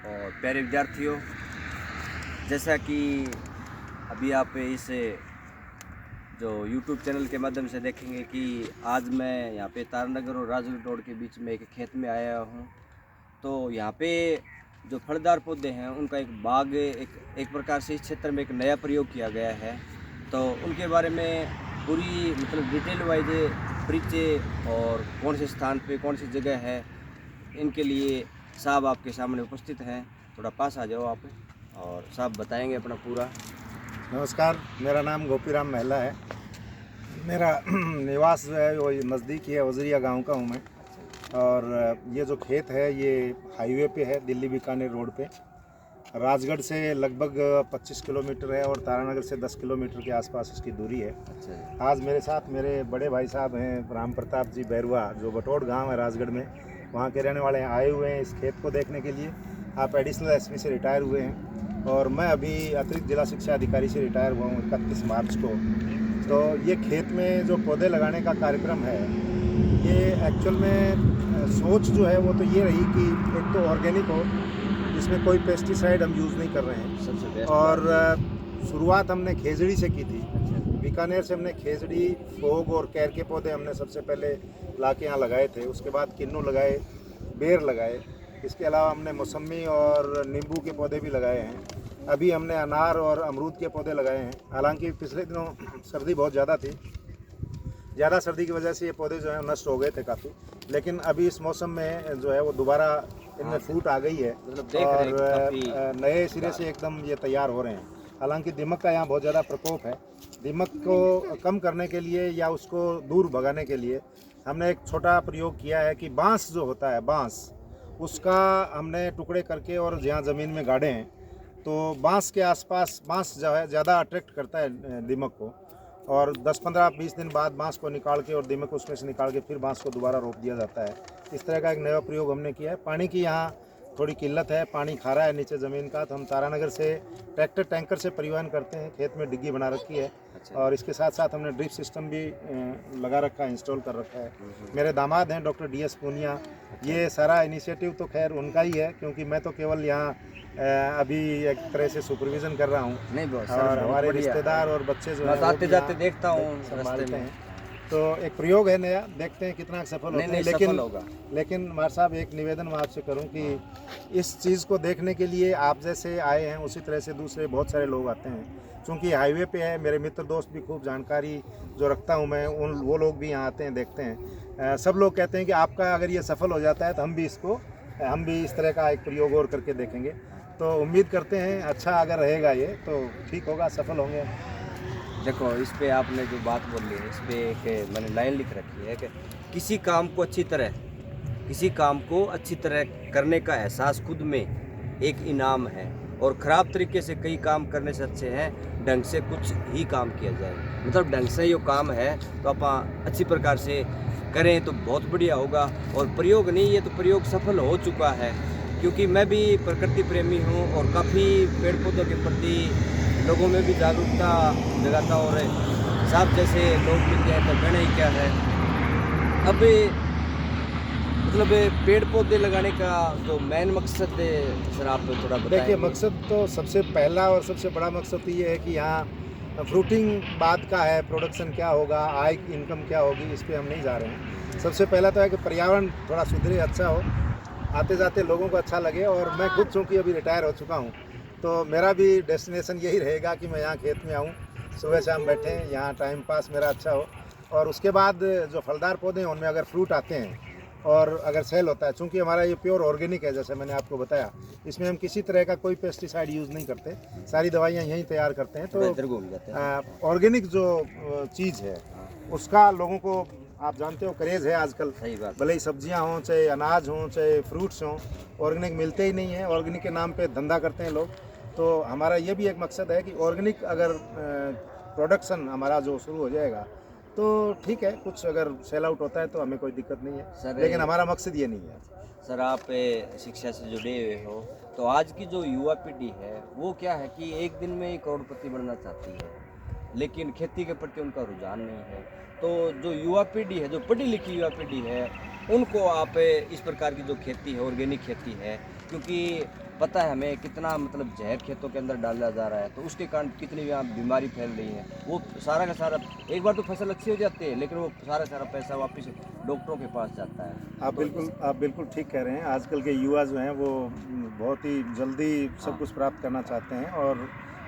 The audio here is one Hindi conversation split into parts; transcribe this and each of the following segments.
और प्यारे विद्यार्थियों, जैसा कि अभी आप इस जो YouTube चैनल के माध्यम से देखेंगे कि आज मैं यहाँ पे तारानगर और राजगढ़ रोड के बीच में एक खेत में आया हूँ। तो यहाँ पे जो फलदार पौधे हैं उनका एक बाग एक प्रकार से इस क्षेत्र में एक नया प्रयोग किया गया है। तो उनके बारे में पूरी डिटेल वाइज परिचय और कौन से स्थान पे कौन सी जगह है, इनके लिए साहब आपके सामने उपस्थित हैं। थोड़ा पास आ जाओ आप और साहब बताएंगे अपना पूरा। नमस्कार, मेरा नाम गोपीराम महला है। मेरा निवास जो है वो नज़दीक ही है, वज़रिया गांव का हूँ मैं। और ये जो खेत है ये हाईवे पे है, दिल्ली बीकानेर रोड पे। राजगढ़ से लगभग 25 किलोमीटर है और तारानगर से 10 किलोमीटर के आसपास इसकी दूरी है। अच्छा। आज मेरे साथ मेरे बड़े भाई साहब हैं राम प्रताप जी बैरुआ, जो बटोड़ गाँव है राजगढ़ में, वहाँ के रहने वाले हैं, आए हुए हैं इस खेत को देखने के लिए। आप एडिशनल एसपी से रिटायर हुए हैं और मैं अभी अतिरिक्त जिला शिक्षा अधिकारी से रिटायर हुआ हूँ 31 मार्च को। तो ये खेत में जो पौधे लगाने का कार्यक्रम है, ये एक्चुअल में सोच जो है वो तो ये रही कि एक तो ऑर्गेनिक हो, इसमें कोई पेस्टिसाइड हम यूज़ नहीं कर रहे हैं। सबसे बेस्ट। और शुरुआत हमने खेजड़ी से की थी। अच्छा। बीकानेर से हमने खेजड़ी, फोग और कैर के पौधे हमने सबसे पहले ला के यहाँ लगाए थे। उसके बाद किन्नू लगाए, बेर लगाए। इसके अलावा हमने मौसमी और नींबू के पौधे भी लगाए हैं। अभी हमने अनार और अमरूद के पौधे लगाए हैं। हालांकि पिछले दिनों सर्दी बहुत ज़्यादा थी, ज़्यादा सर्दी की वजह से ये पौधे जो है नष्ट हो गए थे काफ़ी। लेकिन अभी इस मौसम में जो है वो दोबारा इनमें फूट आ गई है और नए सिरे से एकदम ये तैयार हो रहे हैं। हालांकि दीमक का यहाँ बहुत ज़्यादा प्रकोप है। दीमक को कम करने के लिए या उसको दूर भगाने के लिए हमने एक छोटा प्रयोग किया है कि बांस जो होता है, बांस, उसका हमने टुकड़े करके और जहाँ ज़मीन में गाड़े हैं तो बांस के आसपास, बांस जो है ज़्यादा अट्रैक्ट करता है दीमक को। और 10-15-20 दिन बाद बांस को निकाल के और दीमक उसमें से निकाल के फिर बांस को दोबारा रोप दिया जाता है। इस तरह का एक नया प्रयोग हमने किया है। पानी की यहाँ थोड़ी किल्लत है, पानी खारा है नीचे ज़मीन का, तो हम तारानगर से ट्रैक्टर टैंकर से परिवहन करते हैं। खेत में डिग्गी बना रखी है। अच्छा। और इसके साथ साथ हमने ड्रिप सिस्टम भी लगा रखा है, इंस्टॉल कर रखा है। मेरे दामाद हैं डॉक्टर DS पूनिया। ये सारा इनिशिएटिव तो खैर उनका ही है, क्योंकि मैं तो केवल यहाँ अभी एक तरह से सुपरविज़न कर रहा हूँ। नहीं बहुत और हमारे रिश्तेदार और बच्चे जो हैं आते जाते देखता हूँ संभालते हैं। तो एक प्रयोग है नया, देखते हैं कितना सफल होता है। लेकिन मार साहब, एक निवेदन मैं आपसे करूं कि इस चीज़ को देखने के लिए आप जैसे आए हैं उसी तरह से दूसरे बहुत सारे लोग आते हैं। क्योंकि हाईवे पे है, मेरे मित्र दोस्त भी खूब जानकारी जो रखता हूं मैं, वो लोग भी यहाँ आते हैं, देखते हैं। सब लोग कहते हैं कि आपका अगर ये सफल हो जाता है तो हम भी इस तरह का एक प्रयोग और करके देखेंगे। तो उम्मीद करते हैं अच्छा अगर रहेगा ये तो ठीक होगा, सफल होंगे। देखो, इस पे आपने जो बात बोली है, इस पे एक मैंने लाइन लिख रखी है कि किसी काम को अच्छी तरह करने का एहसास खुद में एक इनाम है, और ख़राब तरीके से कई काम करने से अच्छे हैं ढंग से कुछ ही काम किया जाए। ढंग से जो काम है तो आप अच्छी प्रकार से करें तो बहुत बढ़िया होगा। और प्रयोग नहीं, ये तो प्रयोग सफल हो चुका है, क्योंकि मैं भी प्रकृति प्रेमी हूँ और काफ़ी पेड़ पौधों के प्रति लोगों में भी जागरूकता जगाता। और साहब जैसे लोग मिल जाए तो कहना ही क्या है। अब पेड़ पौधे लगाने का जो मेन मकसद है सर, आप थोड़ा बताएं। देखिए, मकसद तो सबसे पहला और सबसे बड़ा मकसद तो ये है कि यहाँ फ्रूटिंग बाद का है, प्रोडक्शन क्या होगा, आय इनकम क्या होगी, इस पर हम नहीं जा रहे हैं। सबसे पहला तो है कि पर्यावरण थोड़ा सुधरे, अच्छा हो, आते जाते लोगों को अच्छा लगे। और मैं खुद चूँकि अभी रिटायर हो चुका हूँ तो मेरा भी डेस्टिनेशन यही रहेगा कि मैं यहाँ खेत में आऊँ, सुबह शाम बैठें, यहाँ टाइम पास मेरा अच्छा हो। और उसके बाद जो फलदार पौधे हैं उनमें अगर फ्रूट आते हैं और अगर सेल होता है, चूँकि हमारा ये प्योर ऑर्गेनिक है, जैसे मैंने आपको बताया, इसमें हम किसी तरह का कोई पेस्टिसाइड यूज़ नहीं करते, सारी दवाइयाँ यहीं तैयार करते हैं। तो ऑर्गेनिक जो चीज़ है उसका लोगों को, आप जानते हो, क्रेज़ है आजकल। सही बात। भले ही सब्जियां हों, चाहे अनाज हों, चाहे फ्रूट्स हों, ऑर्गेनिक मिलते ही नहीं है। ऑर्गेनिक के नाम पे धंधा करते हैं लोग। तो हमारा ये भी एक मकसद है कि ऑर्गेनिक अगर प्रोडक्शन हमारा जो शुरू हो जाएगा तो ठीक है, कुछ अगर सेल आउट होता है तो हमें कोई दिक्कत नहीं है, लेकिन हमारा मकसद ये नहीं है। सर, आप शिक्षा से जुड़े हुए हो, तो आज की जो युवा पीढ़ी है वो क्या है कि एक दिन में ही करोड़पति बनना चाहती है, लेकिन खेती के प्रति उनका रुझान नहीं है। तो जो युवा पीढ़ी है, जो पढ़ी लिखी युवा पीढ़ी है, उनको आप इस प्रकार की जो खेती है, ऑर्गेनिक खेती है, क्योंकि पता है हमें कितना मतलब जहर खेतों के अंदर डाला जा रहा है, तो उसके कारण कितनी यहाँ बीमारी फैल रही है। वो सारा का सारा, एक बार तो फसल अच्छी हो जाती है लेकिन वो सारा पैसा वापस डॉक्टरों के पास जाता है। आप बिल्कुल ठीक कह रहे हैं। आजकल के युवा जो हैं वो बहुत ही जल्दी सब कुछ प्राप्त करना चाहते हैं, और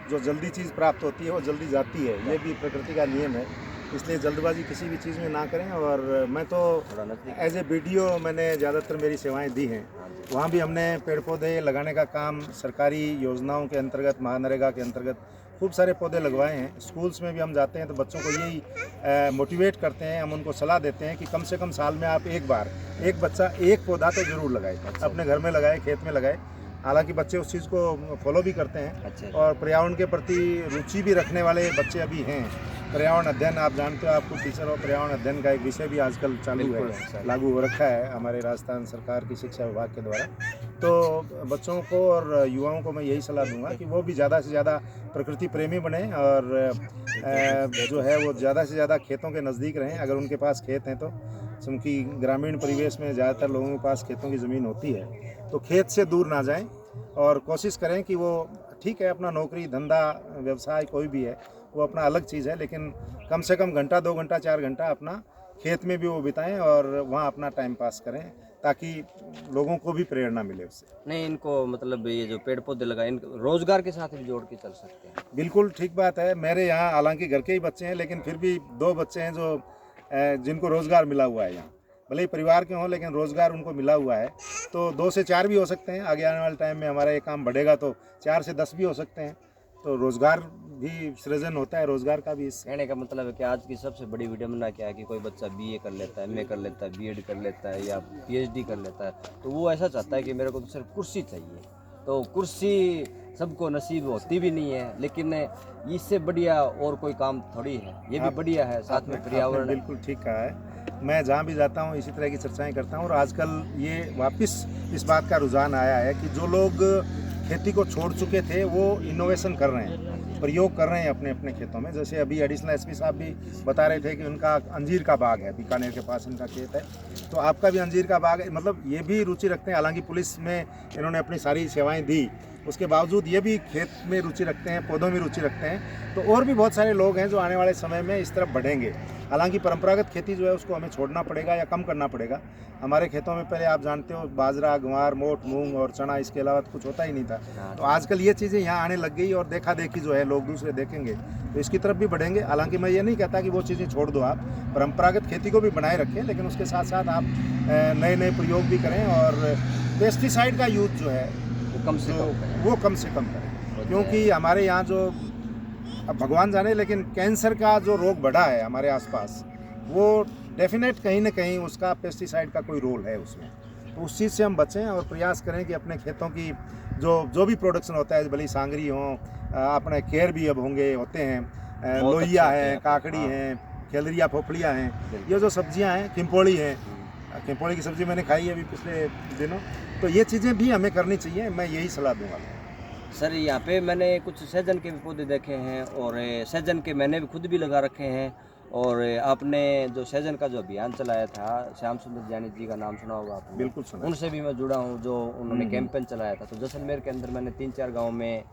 जो जल्दी चीज़ प्राप्त होती है वो जल्दी जाती है। ये भी प्रकृति का नियम है, इसलिए जल्दबाजी किसी भी चीज़ में ना करें। और मैं तो एज ए वीडियो मैंने ज़्यादातर मेरी सेवाएं दी हैं। वहाँ भी हमने पेड़ पौधे लगाने का काम सरकारी योजनाओं के अंतर्गत, महानरेगा के अंतर्गत खूब सारे पौधे लगवाए हैं। स्कूल्स में भी हम जाते हैं तो बच्चों को यही मोटिवेट करते हैं, हम उनको सलाह देते हैं कि कम से कम साल में आप एक बार एक बच्चा एक पौधा तो ज़रूर लगाए, अपने घर में लगाए, खेत में लगाए। हालांकि बच्चे उस चीज़ को फॉलो भी करते हैं और पर्यावरण के प्रति रुचि भी रखने वाले बच्चे अभी हैं। पर्यावरण अध्ययन, आप जानते हो, आपको टीचर और पर्यावरण अध्ययन का एक विषय भी आजकल चालू है, लागू हो रखा है हमारे राजस्थान सरकार की शिक्षा विभाग के द्वारा। तो बच्चों को और युवाओं को मैं यही सलाह दूंगा कि वो भी ज़्यादा से ज़्यादा प्रकृति प्रेमी बने और जो है वो ज़्यादा से ज़्यादा खेतों के नज़दीक रहें, अगर उनके पास खेत हैं तो। क्योंकि ग्रामीण परिवेश में ज़्यादातर लोगों के पास खेतों की ज़मीन होती है, तो खेत से दूर ना जाएं और कोशिश करें कि वो, ठीक है, अपना नौकरी धंधा व्यवसाय कोई भी है वो अपना अलग चीज़ है, लेकिन कम से कम घंटा 2 घंटा 4 घंटा अपना खेत में भी वो बिताएं और वहाँ अपना टाइम पास करें, ताकि लोगों को भी प्रेरणा मिले उससे। नहीं, इनको मतलब ये जो पेड़ पौधे लगाए, इनको रोजगार के साथ भी जोड़ के चल सकते हैं। बिल्कुल ठीक बात है। मेरे यहाँ हालांकि घर के ही बच्चे हैं, लेकिन फिर भी 2 बच्चे हैं जो जिनको रोज़गार मिला हुआ है यहाँ। भले ही परिवार के हों लेकिन रोज़गार उनको मिला हुआ है, तो 2 से 4 भी हो सकते हैं। आगे आने वाले टाइम में हमारा ये काम बढ़ेगा तो 4 से 10 भी हो सकते हैं। तो रोज़गार भी सृजन होता है, रोज़गार का भी। कहने का मतलब है कि आज की सबसे बड़ी विडंबना क्या है कि कोई बच्चा बीए कर लेता है, एमए कर लेता है, बीएड कर लेता है या पीएचडी कर लेता है, तो वो ऐसा चाहता है कि मेरे को तो सिर्फ कुर्सी चाहिए। तो कुर्सी सबको नसीब होती भी नहीं है, लेकिन इससे बढ़िया और कोई काम थोड़ी है, ये भी बढ़िया है। साथ में पर्यावरण, बिल्कुल ठीक कहा है। मैं जहाँ भी जाता हूँ इसी तरह की चर्चाएं करता हूँ, और आजकल ये वापस इस बात का रुझान आया है कि जो लोग खेती को छोड़ चुके थे वो इनोवेशन कर रहे हैं, प्रयोग कर रहे हैं अपने अपने खेतों में। जैसे अभी एडिशनल एसपी साहब भी बता रहे थे कि उनका अंजीर का बाग है, बीकानेर के पास इनका खेत है, तो आपका भी अंजीर का बाग है। मतलब ये भी रुचि रखते हैं। हालांकि पुलिस में इन्होंने अपनी सारी सेवाएं दी, उसके बावजूद ये भी खेत में रुचि रखते हैं, पौधों में रुचि रखते हैं। तो और भी बहुत सारे लोग हैं जो आने वाले समय में इस तरफ बढ़ेंगे। हालांकि परंपरागत खेती जो है उसको हमें छोड़ना पड़ेगा या कम करना पड़ेगा। हमारे खेतों में पहले आप जानते हो बाजरा, ग्वार, मोट, मूंग और चना, इसके अलावा कुछ होता ही नहीं था। तो आजकल ये चीज़ें यहाँ आने लग गई और देखा देखी जो है लोग दूसरे देखेंगे तो इसकी तरफ भी बढ़ेंगे। हालांकि मैं ये नहीं कहता कि वो चीज़ें छोड़ दो, आप परंपरागत खेती को भी बनाए रखें, लेकिन उसके साथ साथ आप नए नए प्रयोग भी करें और पेस्टिसाइड का यूज जो है वो कम से कम करें। क्योंकि हमारे यहाँ जो, अब भगवान जाने, लेकिन कैंसर का जो रोग बढ़ा है हमारे आसपास, वो डेफिनेट कहीं ना कहीं उसका पेस्टिसाइड का कोई रोल है उसमें। तो उस चीज़ से हम बचें और प्रयास करें कि अपने खेतों की जो भी प्रोडक्शन होता है, भले सांगरी हो, अपने केयर भी अब होते हैं, लोहिया है, काकड़ी हैं, खेलरिया, फोफड़िया हैं, ये जो सब्जियां हैं, किम्पोड़ी हैं, किम्पोड़ी की सब्ज़ी मैंने खाई है अभी पिछले दिनों। तो ये चीज़ें भी हमें करनी चाहिए, मैं यही सलाह दूंगा। सर, यहाँ पे मैंने कुछ सहजन के भी पौधे देखे हैं और सहजन के मैंने भी खुद भी लगा रखे हैं। और आपने जो सहजन का जो अभियान चलाया था, श्याम सुंदर जानी जी का नाम सुना होगा आपने? बिल्कुल सुना। उनसे भी मैं जुड़ा हूँ, जो उन्होंने कैंपेन चलाया था। तो जैसलमेर के अंदर मैंने 3-4 गाँव में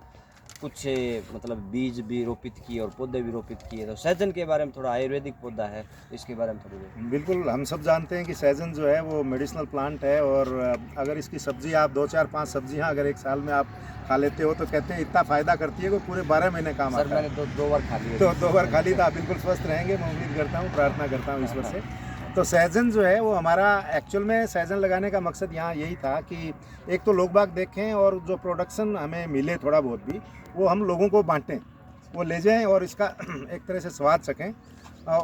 कुछ मतलब बीज भी रोपित किए और पौधे भी रोपित किए। तो सहजन के बारे में, थोड़ा आयुर्वेदिक पौधा है, इसके बारे में थोड़ी। बिल्कुल, हम सब जानते हैं कि सहजन जो है वो मेडिसिनल प्लांट है, और अगर इसकी सब्जी आप 2-4-5 सब्जियां अगर एक साल में आप खा लेते हो तो कहते हैं इतना फ़ायदा करती है कि पूरे 12 महीने काम आता है। सर, मैंने 2 बार खा लिया। तो 2 बार खा ली तो आप बिल्कुल स्वस्थ रहेंगे, मैं उम्मीद करता हूँ, प्रार्थना करता हूँ ईश्वर से। तो सहजन जो है वो हमारा, एक्चुअल में सहजन लगाने का मकसद यहाँ यही था कि एक तो लोग बाग देखें और जो प्रोडक्शन हमें मिले थोड़ा बहुत भी, वो हम लोगों को बांटें, वो ले जाएं और इसका एक तरह से स्वाद सकें।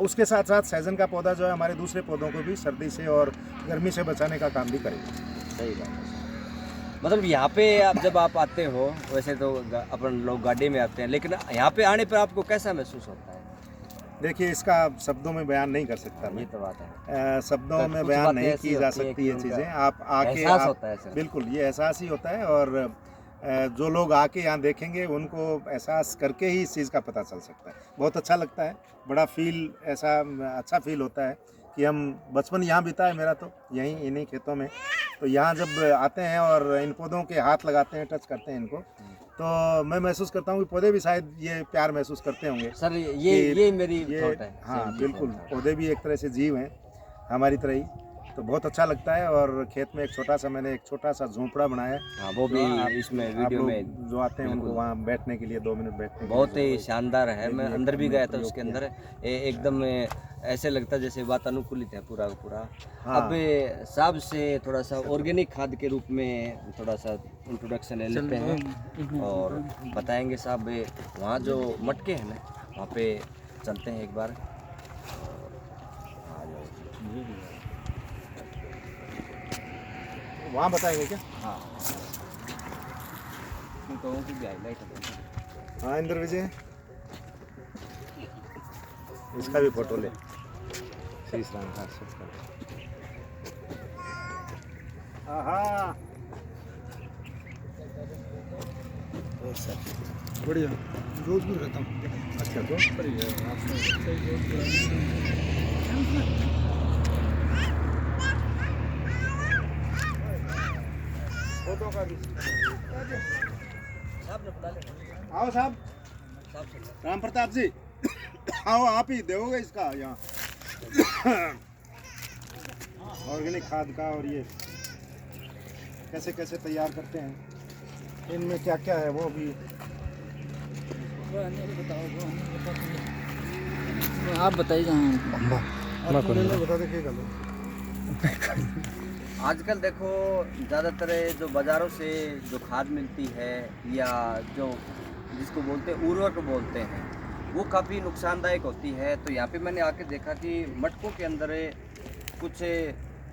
उसके साथ साथ सहजन का पौधा जो है हमारे दूसरे पौधों को भी सर्दी से और गर्मी से बचाने का काम भी करेगा। सही बात है। मतलब यहाँ पे जब आप आते हो, वैसे तो अपन लोग गाड़ी में आते हैं, लेकिन यहाँ पे आने पर आपको कैसा महसूस होता है? देखिए, इसका शब्दों में बयान नहीं कर सकता मैं। ये तो बात है, शब्दों में बयान नहीं की जा सकती ये चीज़ें। आप आके होता है सर। बिल्कुल, ये एहसास ही होता है, और जो लोग आके यहाँ देखेंगे उनको एहसास करके ही इस चीज़ का पता चल सकता है। बहुत अच्छा लगता है, बड़ा फील, ऐसा अच्छा फील होता है कि हम बचपन यहाँ बिताए मेरा तो यहीं इन्हीं खेतों में। तो यहाँ जब आते हैं और इन पौधों के हाथ लगाते हैं, टच करते हैं इनको, तो मैं महसूस करता हूँ कि पौधे भी शायद ये प्यार महसूस करते होंगे। सर ये मेरी थॉट है। हाँ सेम बिल्कुल, थॉट है। पौधे भी एक तरह से जीव हैं हमारी तरह ही। तो बहुत अच्छा लगता है। और खेत में मैंने एक छोटा सा झोंपड़ा बनाया है। हाँ, वो भी इसमें आप वीडियो लोग में जो आते हैं उनको वहाँ बैठने के लिए 2 मिनट बैठने के लिए बहुत ही जगह शानदार है। ये मैं भी अंदर भी हमने गया था प्रयोग उसके किया। अंदर, एकदम ऐसे लगता है जैसे वातानुकूलित है पूरा का पूरा। हाँ। अब साहब से थोड़ा सा ऑर्गेनिक खाद के रूप में थोड़ा सा इंट्रोडक्शन ले लेते हैं और बताएंगे साहब वहाँ जो मटके हैं ना वहाँ पे चलते हैं एक बार। वहाँ बताएंगे क्या? हाँ, कहों की भी हाईलाइट है। हाँ इंद्र विजय, इसका भी फोटो ले। शीश राम का बढ़िया, जोधपुर रहता हूँ। अच्छा तो फोटो का भी साहब ने बता लेना। आओ साहब, साहब से राम प्रताप जी आओ, आप ही दोगे इसका यहाँ ऑर्गेनिक खाद का। और ये कैसे कैसे तैयार करते हैं, इनमें क्या क्या है वो भी आप बताइए। बता दे क्या आजकल देखो ज़्यादातर जो बाज़ारों से जो खाद मिलती है या जो जिसको बोलते हैं उर्वरक बोलते हैं वो काफ़ी नुकसानदायक होती है। तो यहाँ पे मैंने आके देखा कि मटकों के अंदर कुछ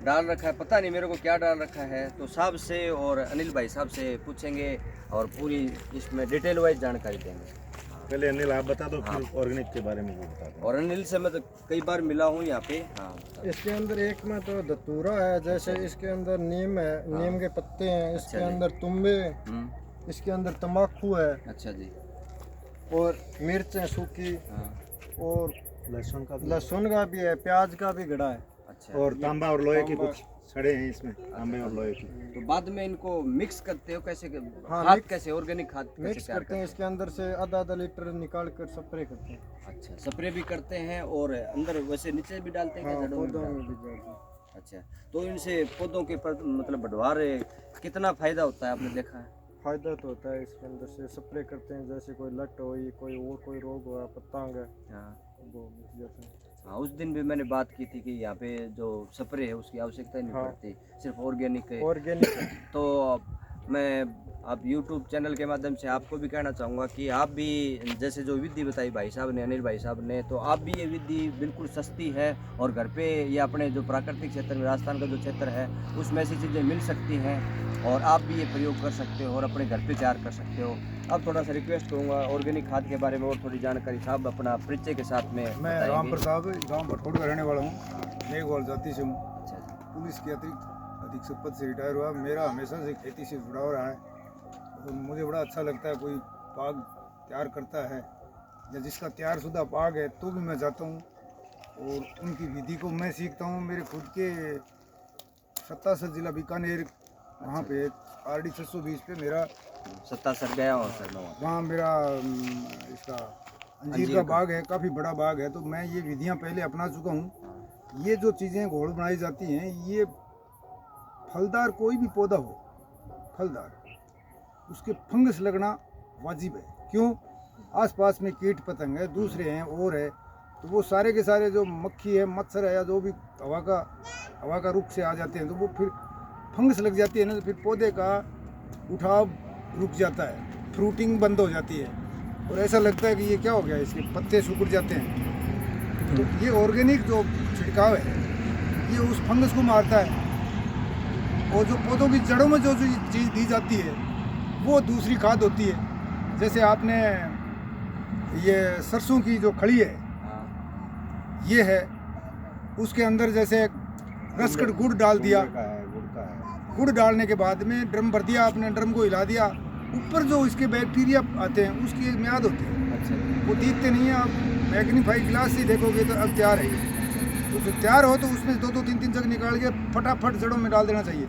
डाल रखा है, पता नहीं मेरे को क्या डाल रखा है। तो साहब से और अनिल भाई साहब से पूछेंगे और पूरी इसमें डिटेल वाइज जानकारी देंगे। पहले अनिल आप बता दो, फिर ऑर्गेनिक के बारे में वो बता दो। और अनिल से मैं तो कई बार मिला हूँ यहाँ पे। हाँ, इसके अंदर एक में तो धतूरा है, जैसे इसके अंदर नीम है, नीम के पत्ते हैं, इसके अच्छा जी। अंदर तुम्बे, हम्म, इसके अंदर तम्बाकू है अच्छा जी। और मिर्च है सूखी हाँ, और लहसुन का लहसुन का भी है, प्याज का भी गड़ा है। अच्छा। और तांबा और लोहे के तांबा। कुछ छड़े हैं इसमें, तांबे और लोहे की। तो बाद में इनको मिक्स करते हो कैसे? हाँ, खाद मिक्स- कैसे ऑर्गेनिक खाद कैसे मिक्स तैयार करते हैं, इसके अंदर से आधा आधा लीटर निकाल कर स्प्रे करते हैं। अच्छा, स्प्रे भी करते हैं और अंदर वैसे नीचे भी डालते हैं हाँ, क्या जड़ों में भी पौधों डालते में भी डालते हैं। हैं? अच्छा, तो इनसे पौधों के मतलब बढ़वार कितना फायदा होता है आपने देखा है? फायदा तो होता है, इसके अंदर से स्प्रे करते हैं, जैसे कोई लट हो, कोई और कोई रोग हुआ, पतंग है, हाँ, वो मिट जाते हैं। हाँ, उस दिन भी मैंने बात की थी कि यहाँ पे जो स्प्रे है उसकी आवश्यकता ही नहीं हाँ। पड़ती, सिर्फ ऑर्गेनिक है। ऑर्गेनिक है। तो मैं आप YouTube चैनल के माध्यम से आपको भी कहना चाहूँगा कि आप भी जैसे जो विधि बताई भाई साहब ने, अनिल भाई साहब ने, तो आप भी ये विधि बिल्कुल सस्ती है और घर पे या अपने जो प्राकृतिक क्षेत्र में राजस्थान का जो क्षेत्र है उसमें ऐसी चीज़ें मिल सकती हैं और आप भी ये प्रयोग कर सकते हो और अपने घर पे तैयार कर सकते हो। अब थोड़ा सा रिक्वेस्ट करूँगा ऑर्गेनिक खाद के बारे में और थोड़ी जानकारी साहब अपना परिचय के साथ में मैं बताएंगे। राम प्रताप गांव भटकोट का रहने वाला हूँ, मेघवाल जाति से हूँ। अच्छा जी। पुलिस के अधीक्षक पद से रिटायर हुआ। मेरा हमेशा से खेती से जुड़ाव रहा है और मुझे बड़ा अच्छा लगता है कोई बाग तैयार करता है या जिसका तैयार शुदा बाग है तो भी मैं जाता हूँ और उनकी विधि को मैं सीखता हूँ। मेरे खुद के सत्तासर जिला बीकानेर, वहाँ पे RD 620 पे मेरा सत्ता सर गया हूँ सर मैं वहाँ। वहाँ मेरा इसका अंजीर का बाग है, काफ़ी बड़ा बाग है। तो मैं ये विधियाँ पहले अपना चुका हूँ। ये जो चीज़ें घोल बनाई जाती हैं, ये फलदार कोई भी पौधा हो, फलदार, उसके फंगस लगना वाजिब है। क्यों? आसपास में कीट पतंग है, दूसरे हैं और है, तो वो सारे के सारे जो मक्खी है, मच्छर है या जो भी हवा का रुख से आ जाते हैं तो वो फिर फंगस लग जाती है ना, तो फिर पौधे का उठाव रुक जाता है, फ्रूटिंग बंद हो जाती है और ऐसा लगता है कि ये क्या हो गया, इसके पत्ते सूख जाते हैं। तो ये ऑर्गेनिक जो छिड़काव है ये उस फंगस को मारता है और जो पौधों की जड़ों में जो चीज़ दी जाती है वो दूसरी खाद होती है। जैसे आपने ये सरसों की जो खड़ी है हाँ, ये है, उसके अंदर जैसे रसकट गुड़ डाल दिया, गुड़ का है। गुड़ डालने के बाद में ड्रम भर दिया आपने, ड्रम को हिला दिया, ऊपर जो इसके बैक्टीरिया आते हैं उसकी एक म्याद होती है, अच्छा जी। वो दिखते नहीं है। आप मैग्नीफाई ग्लास से देखोगे तो अब तैयार है। तो जो तैयार हो तो उसमें 2-3 जगह निकाल के फटाफट जड़ों में डाल देना चाहिए।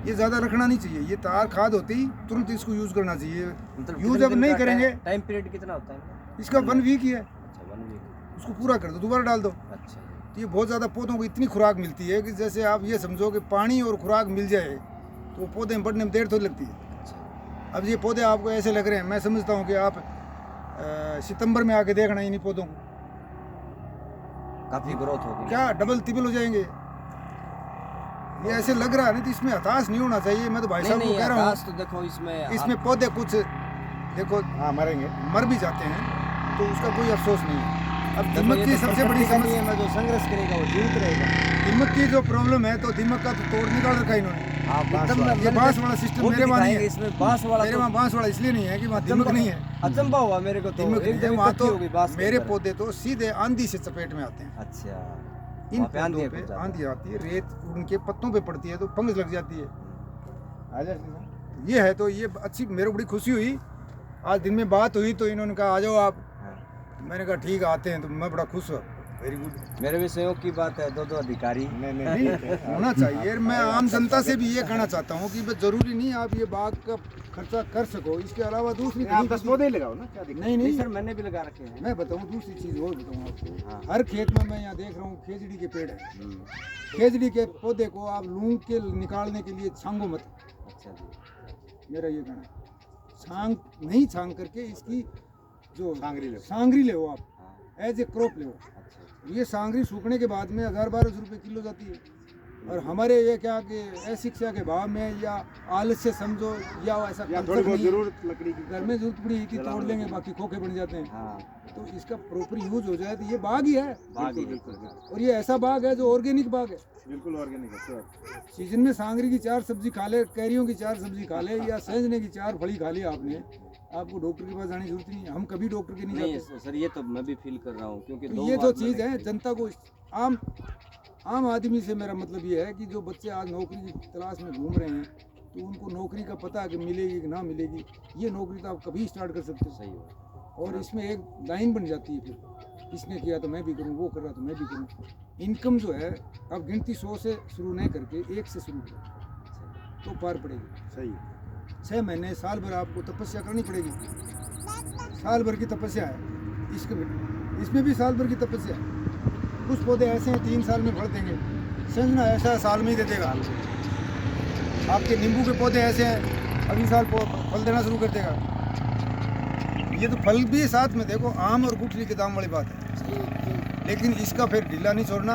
ये ज़्यादा रखना नहीं चाहिए। ये तैयार खाद होती तुरंत इसको यूज़ करना चाहिए। मतलब यूज़ अब नहीं करेंगे। टाइम पीरियड कितना होता है इसका 1 वीक ही है। अच्छा 1 वीक। उसको पूरा कर दो, दोबारा डाल दो। अच्छा तो ये बहुत ज़्यादा पौधों को इतनी खुराक मिलती है कि जैसे आप ये समझो कि पानी और खुराक मिल जाए तो पौधे में बढ़ने में देर थोड़ी लगती है। अच्छा। अब ये पौधे आपको ऐसे लग रहे हैं, मैं समझता हूँ कि आप सितंबर में आके देखना इन्हीं पौधों को, काफी ग्रोथ होगी। क्या डबल तिबल हो जाएंगे। ये ऐसे लग रहा है, नहीं तो इसमें हताश नहीं होना चाहिए। मैं तो भाई साहब को कह रहा हूँ, तो देखो इसमें पौधे कुछ देखो हाँ मरेंगे, मर भी जाते हैं तो उसका कोई अफसोस नहीं है। अब देखो, दीमक ये की तो सबसे बड़ी समस्या में जो संघर्ष करेगा वो जीवित रहेगा। दीमक की जो प्रॉब्लम है, तो दीमक का तो तोड़ निकाल रखा है इन्होंने। हाँ, एकदम ये बांस वाला सिस्टम मेरे वहाँ नहीं है। इसमें बांस वाला मेरे वहाँ बांस वाला इसलिए नहीं है कि वहाँ दीमक नहीं है। अचंबा हुआ मेरे को तो। दीमक नहीं है एकदम वहाँ, इकट्ठी तो होगी बांस के मेरे अंदर। पौधे तो सीधे आंधी से चपेट में आते हैं। अच्छा इन वहाँ पे आंधी पौधों पे कुछ ज्यादा। आंधी आती है, रेत उनके पत्तों पे पड़ती है तो फंगस लग जाती है। आ जाए। ये है, तो ये अच्छी, मेरे को बड़ी खुशी हुई। आज दिन में बात हुई तो इन्होंने कहा आ जाओ आप। हाँ। मैंने कहा ठीक है आते हैं, तो मैं बड़ा खुश हुआ। Very good. मेरे भी सहयोग की बात है, 2 अधिकारी। नहीं होना चाहिए। मैं आम जनता से भी ये कहना चाहता हूँ कि बस जरूरी नहीं आप ये बाग का खर्चा कर सको, इसके अलावा दूसरी आप 10 पौधे ही लगाओ ना, क्या दिक्कत? नहीं नहीं सर मैंने भी लगा रखे हैं। मैं बताऊँ दूसरी चीज़ और बताऊँ आपको। हाँ। हर खेत में मैं यहाँ देख रहा हूँ खेजड़ी के पेड़ है। हम्म, खेजड़ी के पौधे को आप लूंग के निकालने के लिए छांगो मत। अच्छा जी। मेरा ये कहना है, छांग नहीं, छांग करके इसकी जो सांगरी लो। सांगरी ले आप, हाँ, एज ए क्रॉप ले। अच्छा। ये सांगरी सूखने के बाद में 1000-1200 रुपये किलो जाती है। और हमारे ये क्या कि अशिक्षा के भाव में या आलस्य समझो या ऐसा या concept थोड़ी बहुत नहीं है। जरूरत लकड़ी की, घर में जरूरत पड़ी कि तोड़ लेंगे, बाकी खोखे बन जाते हैं। हाँ तो इसका प्रॉपर यूज हो जाए तो ये बाग ही है। बागी बिल्कुल और ये ऐसा बाग है जो ऑर्गेनिक बाग है। बिल्कुल ऑर्गेनिक है sure। सीजन में सांगरी की 4 सब्जी खा ले, कैरियों की 4 सब्जी खा ले, या सहजने की 4 फली खा ली आपने, आपको डॉक्टर के पास जाने की जरूरत नहीं है। हम कभी डॉक्टर के नहीं नहीं जाते। सर, ये तो मैं भी फील कर रहा हूँ क्योंकि तो 2 ये बार जो मैंने चीज़ है की। जनता को, आम आदमी से मेरा मतलब ये है कि जो बच्चे आज नौकरी की तलाश में घूम रहे हैं, तो उनको नौकरी का पता है कि मिलेगी कि ना मिलेगी। ये नौकरी तो आप कभी स्टार्ट कर सकते हो। सही हो। और इसमें एक लाइन बन जाती है, फिर इसने किया तो मैं भी करूँ, वो कर रहा तो मैं भी करूँ। इनकम जो है अब गिनती 100 से शुरू नहीं करके 1 से शुरू करो तो पार पड़ेगी। सही है। 6 महीने साल भर आपको तपस्या करनी पड़ेगी। साल भर की तपस्या है इसमें भी साल भर की तपस्या है। कुछ पौधे ऐसे हैं 3 साल में फल देंगे, संजना ऐसा है साल में ही दे देगा। आपके नींबू के पौधे ऐसे हैं अगले साल फल देना शुरू कर देगा। ये तो फल भी साथ में देखो, आम और गुठली के दाम वाली बात है। लेकिन इसका फिर ढीला नहीं छोड़ना।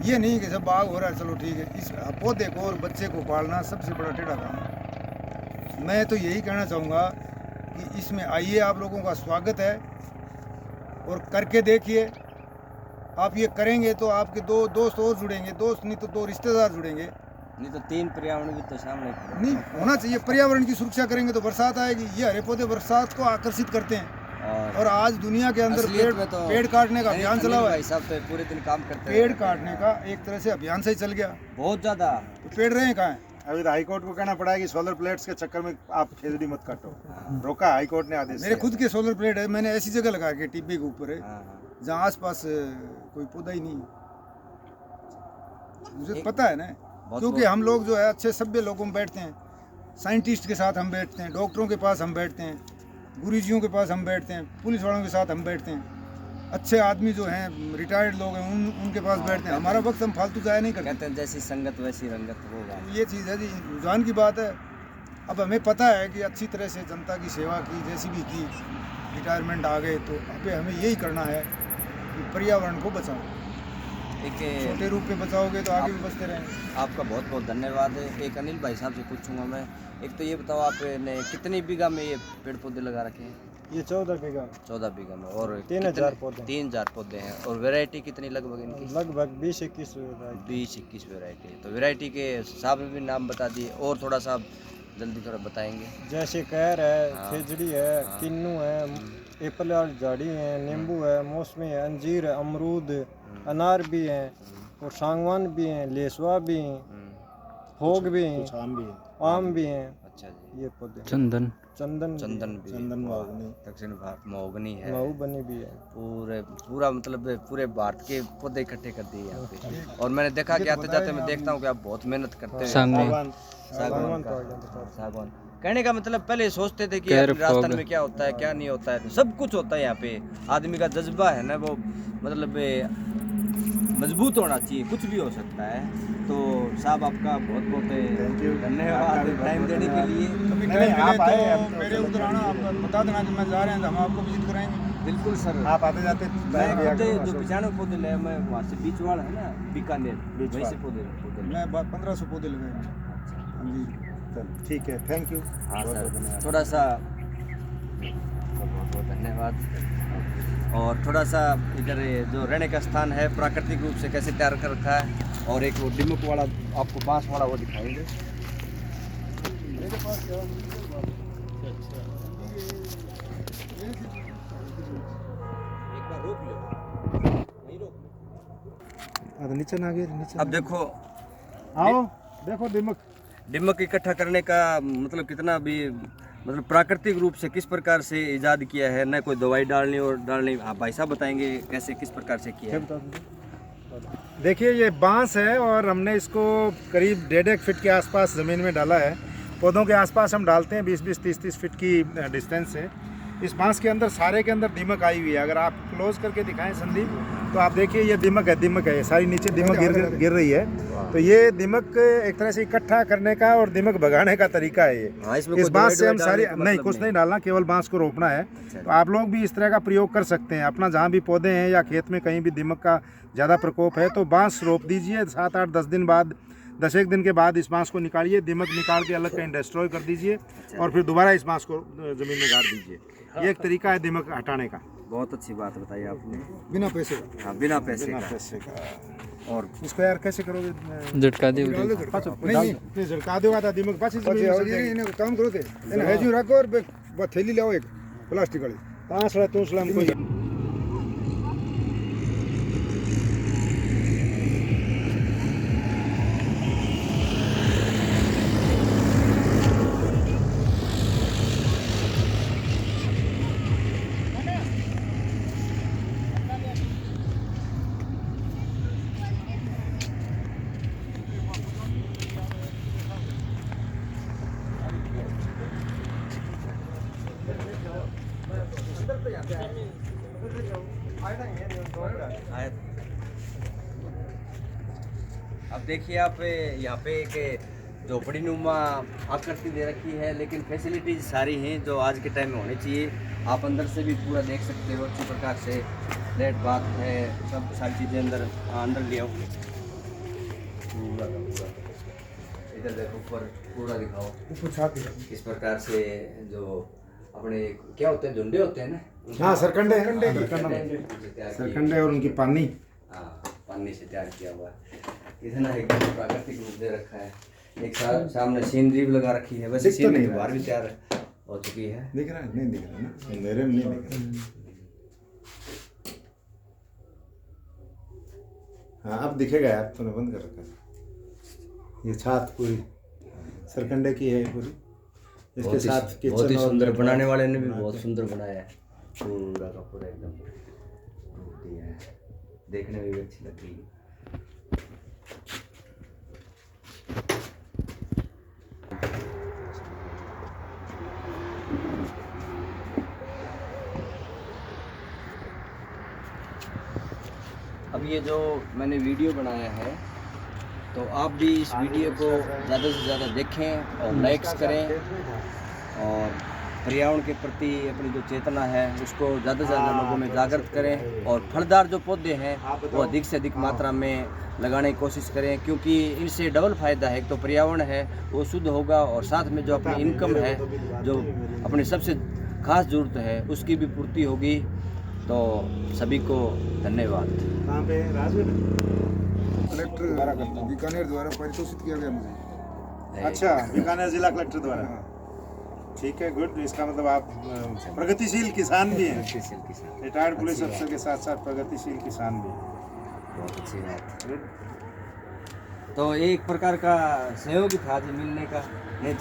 ये नहीं कि सब बाग हो रहा है चलो ठीक है। इस पौधे को और बच्चे को पालना सबसे बड़ा टेढ़ा काम है। मैं तो यही कहना चाहूँगा कि इसमें आइए, आप लोगों का स्वागत है और करके देखिए। आप ये करेंगे तो आपके 2 दोस्त और जुड़ेंगे, दोस्त नहीं तो 2 रिश्तेदार जुड़ेंगे। नहीं तो 3 पर्यावरण भी तो सामने नहीं होना चाहिए। पर्यावरण की सुरक्षा करेंगे तो बरसात आएगी। ये हरे पौधे बरसात को आकर्षित करते हैं। और आज दुनिया के अंदर असलियत में तो पेड़ काटने का अभियान चला हुआ है। भाई साहब तो पूरे दिन काम करते पेड़ काटने का एक तरह से अभियान से ही चल गया। बहुत ज्यादा। तो पेड़ रहे कहाँ हैं? अभी तो हाईकोर्ट को कहना पड़ा है कि सोलर प्लेट्स के चक्कर में आप खेजड़ी मत काटो। रोका हाईकोर्ट ने आदेश मेरे दिया। खुद के सोलर प्लेट है, मैंने ऐसी जगह लगा के टिब्बे के ऊपर है हाँ, हाँ। जहाँ आसपास कोई पौधा ही नहीं। मुझे पता है ना, क्योंकि हम लोग जो है अच्छे सभ्य लोगों में बैठते हैं, साइंटिस्ट के साथ हम बैठते हैं, डॉक्टरों के पास हम बैठते हैं, गुरुजियों के पास हम बैठते हैं, पुलिस वालों के साथ हम बैठते हैं, अच्छे आदमी जो हैं रिटायर्ड लोग हैं उनके पास बैठते हैं। हमारा वक्त हम फालतू जाया नहीं करते। कहते हैं जैसी संगत वैसी रंगत होगा। ये चीज़ है जी, रुझान की बात है। अब हमें पता है कि अच्छी तरह से जनता की सेवा की, जैसी भी की, रिटायरमेंट आ गए तो अब हमें यही करना है कि पर्यावरण को बचाओ। एक छोटे रूप में बचाओगे तो आगे भी बचते रहेंगे। आपका बहुत बहुत धन्यवाद है। एक अनिल भाई साहब से पूछूंगा मैं, एक तो ये बताओ आपने कितनी बीघा में ये पेड़ पौधे लगा रखे हैं? ये 14 बीघा 14 बीघा में। और 3000 पौधे। 3000 पौधे हैं। और वैरायटी कितनी लगभग इनकी? लगभग 20-21 20-21 वैरायटी। तो वैरायटी के हिसाब में भी नाम बता दिए, और थोड़ा सा आप जल्दी थोड़ा बताएंगे। जैसे कैर है, हाँ। खेजड़ी है, हाँ। किन्नू है, एप्पल और झाड़ी है, नींबू है, मौसमी है, अंजीर है, अमरूद, अनार भी हैं, और सागवान भी हैं, लेसवा भी हैं, भोग भी हैं, आम भी हैं। अच्छा जी। ये पौधे चंदन चंदन चंदन भी, चंदन महोगनी, दक्षिण भारत महोगनी है, महोगनी भी है। पूरा मतलब पूरे भारत के पौधे इकट्ठे कर दिए यहाँ पे। और मैंने देखा कि आते जाते मैं देखता हूँ कि आप बहुत मेहनत करते हैं। सागवान, सागवान तो आ गया बता। सागवान कहने का मतलब पहले सोचते थे कि यार राजस्थान में क्या होता है क्या नहीं होता है, सब कुछ होता है यहाँ पे। आदमी का जज्बा है ना वो मतलब मजबूत होना चाहिए, कुछ भी हो सकता है। तो साहब आपका बहुत Thank you. बहुत धन्यवाद आपका भी टाइम बहुत देने के धन्यवाद। लिए। कभी नहीं, टाइम आप आए, मिले आप तो तो मेरे चलो उधर आना, आप बता देना कि मैं जा रहे हैं तो हम आपको विजिट कराएंगे। बिल्कुल सर, आप आते जाते मैं टाइम दिया खुद करो, जो अशोक। पिछाड़े पौधे ले, मैं वहाँ से बीचवाड़ है ना बीकानेर, वहीं से बीचवाड़। पौधे मैं 1500 पौधे लगाए हैं। हाँ जी। चलो, ठीक है, थैंक यू। हाँ बहुत बहुत सर, धन्यवाद। थोड़ा सा बहुत बहुत धन्यवाद। और थोड़ा सा इधर ये जो रहने का स्थान है प्राकृतिक रूप से कैसे तैयार कर रखा है, और एक वो डिमुक वाला आपको बांस वाला वो दिखाएंगे। एक बार रोक लो, वहीं रोक लो। अब नीचे ना गिर, नीचे अब देखो आओ, देखो दिमक। डिमक इकट्ठा करने का मतलब कितना भी मतलब प्राकृतिक रूप से किस प्रकार से इजाद किया है, न कोई दवाई डालनी और डालनी। आप भाई साहब बताएंगे कैसे किस प्रकार से किया है। देखिए ये बांस है और हमने इसको करीब 1.5 फीट के आसपास ज़मीन में डाला है। पौधों के आसपास हम डालते हैं 20-20, 30-30 फीट की डिस्टेंस से। इस बांस के अंदर सारे के अंदर दीमक आई हुई है। अगर आप क्लोज करके दिखाएं संदीप, तो आप देखिए ये दीमक है, ये सारी नीचे दीमक गिर रही है। तो ये दीमक एक तरह से इकट्ठा करने का और दीमक भगाने का तरीका है ये। हाँ, इसमें इस कोई बांस से दवाई हम सारी डालने का नहीं, मतलब कुछ नहीं डालना, केवल बांस को रोपना है। अच्छा। तो आप लोग भी इस तरह का प्रयोग कर सकते हैं। अपना जहाँ भी पौधे हैं या खेत में कहीं भी दीमक का ज़्यादा प्रकोप है तो बांस रोप दीजिए। 7-8-10 दिन बाद, 10 दिन के बाद इस बांस को निकालिए, दीमक निकाल के अलग कहीं डिस्ट्रॉय कर दीजिए और फिर दोबारा इस बांस को ज़मीन में गाड़ दीजिए। ये एक तरीका है दीमक हटाने का। बहुत अच्छी बात बताई आपने। बिना पैसे का। हाँ, बिना पैसे बिना का। पैसे का। और इसको यार कैसे करोगे? झटका दे नहीं नहीं, झटका देगा था दीमक पाछी પછી जमीन में હવે એને કામ કરો તે એને હેજુ રાખો और थैली लाओ एक प्लास्टिक वाली। तांसड़ा तूसड़ा हमको अब देखिए आप यहाँ पे एक झोपड़ी नुमा आकृति दे रखी है, लेकिन फैसिलिटीज सारी हैं जो आज के टाइम में होनी चाहिए। आप अंदर से भी पूरा देख सकते हो अच्छी प्रकार से, फ्लैट बाथ है, सब सारी चीज़ें अंदर ले आओ। पूरा का पूरा इधर देखो, ऊपर पूरा दिखाओ। ऊपर छात है। इस प्रकार से जो अपने क्या होते हैं, झुंडे होते हैं ना, हाँ, सरकंडे सरकंडे और उनकी पानी। हाँ, पानी से तैयार किया हुआ है। इतना एकदम प्राकृतिक रूप दे रखा है। एक सामने सीनरी भी लगा रखी है, वैसे दिख तो सीनरी नहीं बाहर भी तैयार हो चुकी है। दिख रहा है? नहीं दिख रहा ना, मेरे में नहीं दिख रहा। हाँ, अब दिखेगा यार, तूने बंद कर रखा है। ये छात पूरी सरकंडे की है पूरी। इसके साथ बहुत किचन ही और सुंदर, बनाने वाले ने भी बना बहुत के। सुंदर बनाया है। पूरा का पूरा एकदम रूप दिया है, देखने में भी अच्छी लग रही है। अब ये जो मैंने वीडियो बनाया है, तो आप भी इस वीडियो को ज़्यादा से ज़्यादा देखें और लाइक्स करें, और पर्यावरण के प्रति अपनी जो चेतना है उसको ज़्यादा से ज़्यादा लोगों में जागृत करें। और फलदार जो पौधे हैं वो अधिक से अधिक मात्रा में लगाने की कोशिश करें, क्योंकि इनसे डबल फ़ायदा है। एक तो पर्यावरण है वो शुद्ध होगा, और साथ में जो अपनी इनकम है, जो अपनी सबसे खास ज़रूरत है, उसकी भी पूर्ति होगी। तो सभी को धन्यवाद। कहाँ पे राजू में? कलेक्टर बीकानेर द्वारा पारितोषित किया गया मुझे। अच्छा, बीकानेर जिला कलेक्टर द्वारा। ठीक है, गुड। इसका मतलब आप प्रगतिशील किसान भी हैं। रिटायर्ड पुलिस अफसर के साथ साथ प्रगतिशील किसान भी। बहुत अच्छी बात। तो एक प्रकार का सहयोग था आज मिलने का, नहीं तो